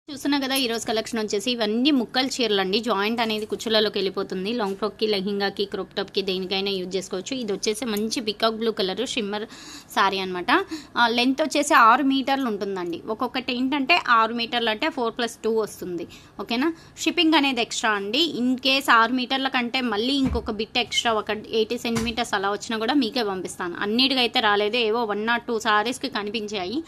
చూస్తున్నా కదా ఈ రోజు కలెక్షన్ వచ్చేసి ఇవన్నీ ముక్కల చీరలు అండి. జాయింట్ అనేది కుచ్చులలోకి వెళ్ళిపోతుంది. లాంగ్ ఫ్రాక్ కి, లెహింగాకి, క్రాప్ టాప్ కి దేనికైనా యూజ్ చేసుకోవచ్చు. ఇది వచ్చేసి మంచి peacock blue colour shimmer sorry అనమాట. లెంత్ వచ్చేసి 6 మీటర్లు ఉంటుందండి. ఒక్కొక్కటి ఏంటంటే 6 మీటర్లు అంటే 4+2 వస్తుంది. ఓకేనా. షిప్పింగ్ అనేది ఎక్స్ట్రా అండి. ఇన్ కేస్ 6 మీటర్ల కంటే మళ్ళీ ఇంకొక బిట్ ఎక్స్ట్రా ఒక 80 సెంటీమీటర్స్ అలా వచ్చినా కూడా మీకే పంపిస్తాను. అన్నిటికైతే రాలేదు, ఏవో 1 or 2 సారీస్కి కనిపించాయి.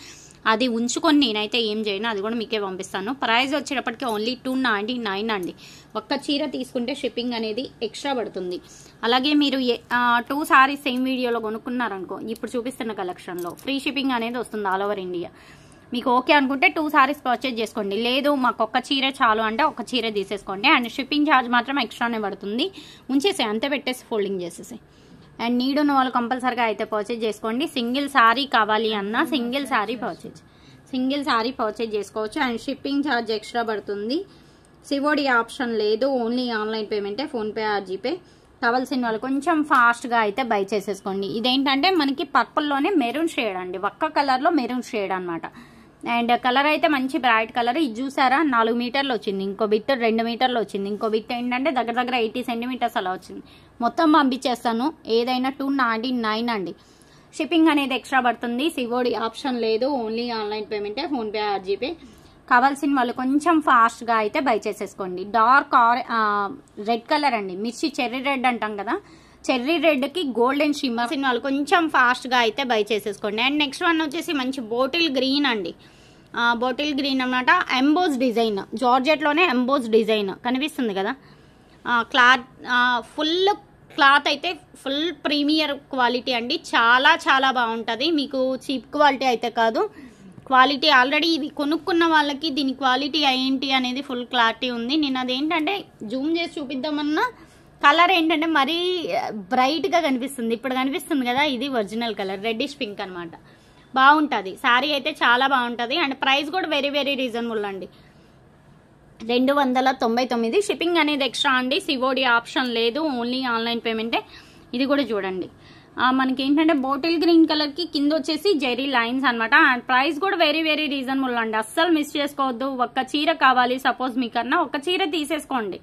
అది ఉంచుకొని నేనైతే ఏం చేయను, అది కూడా మీకే పంపిస్తాను. ప్రైస్ వచ్చేటప్పటికి ఓన్లీ 299 అండి. ఒక్క చీర తీసుకుంటే షిప్పింగ్ అనేది ఎక్స్ట్రా పడుతుంది. అలాగే మీరు 2 సారీస్ సేమ్ వీడియోలో కొనుక్కున్నారనుకో, ఇప్పుడు చూపిస్తున్న కలెక్షన్లో ఫ్రీ షిప్పింగ్ అనేది వస్తుంది ఆల్ ఓవర్ ఇండియా. మీకు ఓకే అనుకుంటే 2 సారీస్ పర్చేజ్ చేసుకోండి. లేదు మాకు ఒక్క చీరే చాలు అంటే ఒక్క చీరే తీసేసుకోండి. అండ్ షిప్పింగ్ ఛార్జ్ మాత్రం ఎక్స్ట్రానే పడుతుంది. ఉంచేసి అంతే పెట్టేసి ఫోల్డింగ్ చేసేసి. అండ్ నీడ్ ఉన్న వాళ్ళు కంపల్సరీగా అయితే పర్చేజ్ చేసుకోండి. సింగిల్ సారీ కావాలి అన్నా సింగిల్ సారీ పర్చేజ్ చేసుకోవచ్చు. అండ్ షిప్పింగ్ ఛార్జ్ ఎక్స్ట్రా పడుతుంది. సివోడి ఆప్షన్ లేదు, ఓన్లీ ఆన్లైన్ పేమెంటే, ఫోన్పే ఆర్ జీపే. కావాల్సిన వాళ్ళు కొంచెం ఫాస్ట్గా అయితే బై చేసేసుకోండి. ఇదేంటంటే మనకి పర్పుల్లోనే మెరూన్ షేడ్ అండి, ఒక్క కలర్లో మెరూన్ షేడ్ అనమాట. అండ్ కలర్ అయితే మంచి బ్రైట్ కలర్. ఇది చూసారా 4 మీటర్లు వచ్చింది, ఇంకో బిట్ 2 మీటర్లు వచ్చింది, ఇంకో బిట్ ఏంటంటే దగ్గర 80 సెంటీమీటర్స్ అలా వచ్చింది. మొత్తం పంపించేస్తాను. ఏదైనా 299 అండి. షిప్పింగ్ అనేది ఎక్స్ట్రా పడుతుంది. సివోడి ఆప్షన్ లేదు, ఓన్లీ ఆన్లైన్ పేమెంటే, ఫోన్పే ఆర్ జీపే. కావాల్సిన వాళ్ళు కొంచెం ఫాస్ట్గా అయితే బై చేసేసుకోండి. డార్క్ రెడ్ కలర్ అండి, మిర్చి చెర్రీ రెడ్ అంటాం కదా, చెర్రీ రెడ్కి గోల్డెన్ షిమ్మర్ వాళ్ళు కొంచెం ఫాస్ట్గా అయితే బై చేసేసుకోండి. అండ్ నెక్స్ట్ వన్ వచ్చేసి మంచి బాటిల్ గ్రీన్ అండి. బాటిల్ గ్రీన్ అనమాట. ఎంబోస్ డిజైన్, జార్జెట్లోనే ఎంబోస్ డిజైన్ కనిపిస్తుంది కదా. క్లాత్ ఫుల్ క్లాత్ అయితే ఫుల్ ప్రీమియర్ క్వాలిటీ అండి. చాలా చాలా బాగుంటుంది. మీకు చీప్ క్వాలిటీ అయితే కాదు, క్వాలిటీ ఆల్రెడీ ఇవి కొనుక్కున్న వాళ్ళకి దీని క్వాలిటీ ఏంటి అనేది ఫుల్ క్లారిటీ ఉంది. నేను అదేంటంటే జూమ్ చేసి చూపిద్దామన్నా కలర్ ఏంటంటే మరీ బ్రైట్గా కనిపిస్తుంది. ఇప్పుడు కనిపిస్తుంది కదా, ఇది ఒరిజినల్ కలర్ రెడ్డిష్ పింక్ అనమాట. బాగుంటుంది శారీ అయితే, చాలా బాగుంటుంది. అండ్ ప్రైస్ కూడా వెరీ వెరీ రీజనబుల్ అండి, 299. షిప్పింగ్ అనేది ఎక్స్ట్రా అండి. సివోడి ఆప్షన్ లేదు, ఓన్లీ ఆన్లైన్ పేమెంటే. ఇది కూడా చూడండి, మనకి ఏంటంటే బాటిల్ గ్రీన్ కలర్కి కింద వచ్చేసి జెరీ లైన్స్ అనమాట. అండ్ ప్రైస్ కూడా వెరీ వెరీ రీజనబుల్ అండి, అస్సలు మిస్ చేసుకోవద్దు. ఒక్క చీర కావాలి సపోజ్ మీకన్నా, ఒక్క చీర తీసేసుకోండి,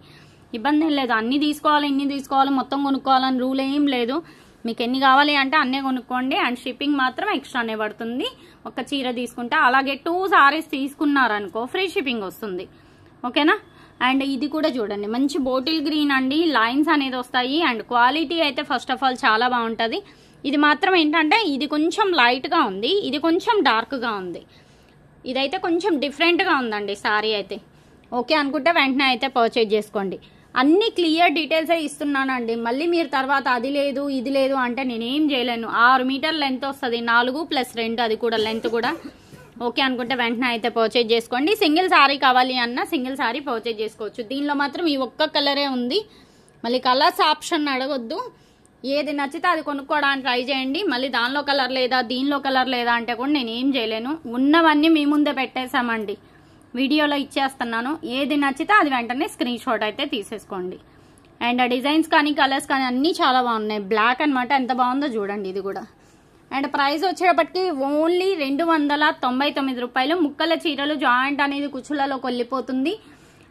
ఇబ్బంది ఏం లేదు. అన్ని తీసుకోవాలి, ఇన్ని తీసుకోవాలి, మొత్తం కొనుక్కోవాలని రూల్ ఏం లేదు. మీకు ఎన్ని కావాలి అంటే అన్నీ కొనుక్కోండి. అండ్ షిప్పింగ్ మాత్రం ఎక్స్ట్రానే పడుతుంది ఒక్క చీర తీసుకుంటే. అలాగే 2 సారీస్ తీసుకున్నారనుకో ఫ్రీ షిప్పింగ్ వస్తుంది. ఓకేనా. అండ్ ఇది కూడా చూడండి, మంచి బాటిల్ గ్రీన్ అండి, లైన్స్ అనేది వస్తాయి. అండ్ క్వాలిటీ అయితే ఫస్ట్ ఆఫ్ ఆల్ చాలా బాగుంటుంది. ఇది మాత్రం ఏంటంటే ఇది కొంచెం లైట్గా ఉంది, ఇది కొంచెం డార్క్గా ఉంది. ఇదైతే కొంచెం డిఫరెంట్గా ఉందండి సారీ అయితే. ఓకే అనుకుంటే వెంటనే అయితే పర్చేజ్ చేసుకోండి. అన్ని క్లియర్ డీటెయిల్సే ఇస్తున్నానండి. మళ్ళీ మీరు తర్వాత అది లేదు ఇది లేదు అంటే నేనేం చేయలేను. 6 మీటర్ లెంత్ వస్తుంది, 4+2 అది కూడా లెంత్ కూడా. ఓకే అనుకుంటే వెంటనే అయితే పర్చేజ్ చేసుకోండి. సింగిల్ సారీ కావాలి అన్నా సింగిల్ సారీ పర్చేజ్ చేసుకోవచ్చు. దీనిలో మాత్రం ఈ ఒక్క కలరే ఉంది. మళ్ళీ కలర్స్ ఆప్షన్ అడగొద్దు, ఏది నచ్చితే అది కొనుక్కోవడానికి ట్రై చేయండి. మళ్ళీ దానిలో కలర్ లేదా దీనిలో కలర్ లేదా అంటే కూడా నేను ఏం చేయలేను. ఉన్నవన్నీ మీ ముందే పెట్టేశామండి, వీడియోలో ఇచ్చేస్తున్నాను. ఏది నచ్చితే అది వెంటనే స్క్రీన్ షాట్ అయితే తీసేసుకోండి. అండ్ డిజైన్స్ కానీ కలర్స్ కానీ అన్నీ చాలా బాగున్నాయి. బ్లాక్ అనమాట, ఎంత బాగుందో చూడండి ఇది కూడా. అండ్ ప్రైస్ వచ్చేటప్పటికి ఓన్లీ 299 రూపాయలు. ముక్కల చీరలు జాయింట్ అనేది కుచ్చులలో కొల్లిపోతుంది.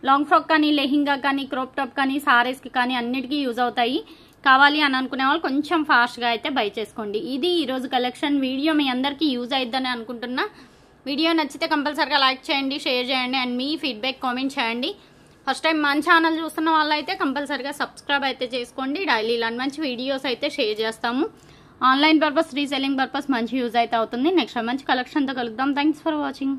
లాంగ్ ఫ్రాక్ కానీ, లెహింగా కానీ, క్రాప్ టాప్ కానీ, సారీస్కి కానీ అన్నిటికీ యూజ్ అవుతాయి. కావాలి అని అనుకునే వాళ్ళు కొంచెం ఫాస్ట్గా అయితే బై చేసుకోండి. ఇది ఈరోజు కలెక్షన్. వీడియో మీ అందరికీ యూజ్ అయిద్దని అనుకుంటున్నా. వీడియో నచ్చితే కంపల్సరీగా లైక్ చేయండి, షేర్ చేయండి. అండ్ మీ ఫీడ్బ్యాక్ కామెంట్ చేయండి. ఫస్ట్ టైం మన ఛానల్ చూస్తున్న వాళ్ళు అయితే కంపల్సరీగా సబ్స్క్రైబ్ అయితే చేసుకోండి. డైలీ ఇలాంటి మంచి వీడియోస్ అయితే షేర్ చేస్తాము. ఆన్లైన్ పర్పస్, రీసెల్లింగ్ పర్పస్ మంచి యూజ్ అయితే అవుతుంది. నెక్స్ట్ మంచి కలెక్షన్తో కలుద్దాం. Thanks for watching.